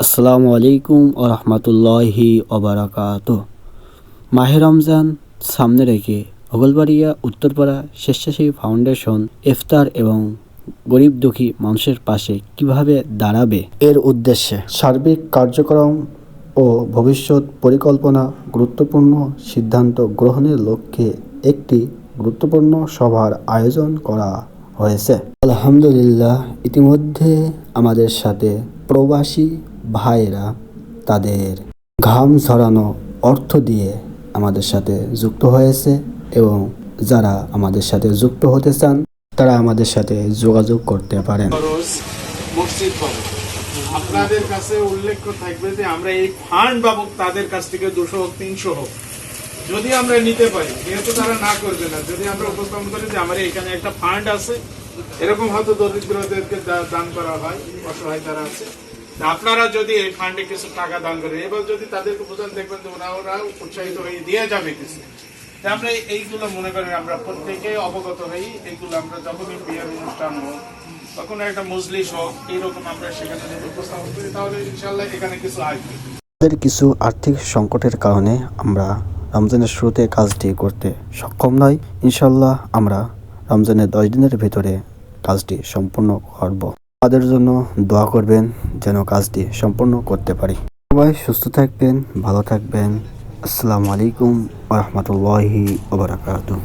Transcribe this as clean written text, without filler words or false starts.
আসসালামু আলাইকুম ও রহমতুল্লাহি ওবারাকাতুহ। মাহে রমজান সামনে রেখে হোগলবাড়িয়া উত্তরপাড়া স্বেচ্ছাসেবী ফাউন্ডেশন ইফতার এবং গরিব দুঃখী মানুষের পাশে কিভাবে দাঁড়াবে এর উদ্দেশ্যে সার্বিক কার্যক্রম ও ভবিষ্যৎ পরিকল্পনা গুরুত্বপূর্ণ সিদ্ধান্ত গ্রহণের লক্ষ্যে একটি গুরুত্বপূর্ণ সভার আয়োজন করা হয়েছে। আলহামদুলিল্লাহ, ইতিমধ্যে আমাদের সাথে প্রবাসী ভাইরা তাদের ঘাম ঝরানো অর্থ দিয়ে আমাদের সাথে যুক্ত হয়েছে এবং যারা আমাদের সাথে যুক্ত হতে চান তারা আমাদের সাথে যোগাযোগ করতে পারেন। মসজিদ বাবদ আপনাদের কাছে উল্লেখ থাকবে যে আমরা এই ফান্ড বাবদ তাদের কাছ থেকে 200 হোক 300 হোক যদি আমরা নিতে পারি, যেহেতু তারা না করবে না, যদি আমরা উপস্থাপন করি যে আমার এখানে একটা ফান্ড আছে, এরকম হয়তো দরিদ্রদেরকে দান করা হয়, অসহায় যারা আছে, আপনারা যদি এই ফান্ডে কিছু টাকা দান করেন, এবার যদি তাদেরকে বোঝান দেখবেন যে ওরা উৎসাহিত হয়ে দিয়ে যাবে কিছু। আমরা এইগুলো মনে করেন আমরা প্রত্যেকে অবগত হই, এইগুলো আমরা যখনই বিয়ের অনুষ্ঠান হোক বা কোনো একটা মজলিস হোক, এইরকম আমরা সেখানে যদি উপস্থাপন করি তাহলে ইনশাল্লাহ এখানে কিছু আসবে। আমাদের কিছু আর্থিক সংকটের কারণে আমরা রমজানের শুরুতে কাজটি করতে সক্ষম নই। ইনশাল্লাহ আমরা রমজানের 10 দিনের ভিতরে কাজটি সম্পূর্ণ করব। আমাদের জন্য দোয়া করবেন যেন কাজটি সম্পূর্ণ করতে পারি। সবাই সুস্থ থাকবেন, ভালো থাকবেন। আসসালামু আলাইকুম ওয়া রাহমাতুল্লাহি ওয়া বারাকাতুহু।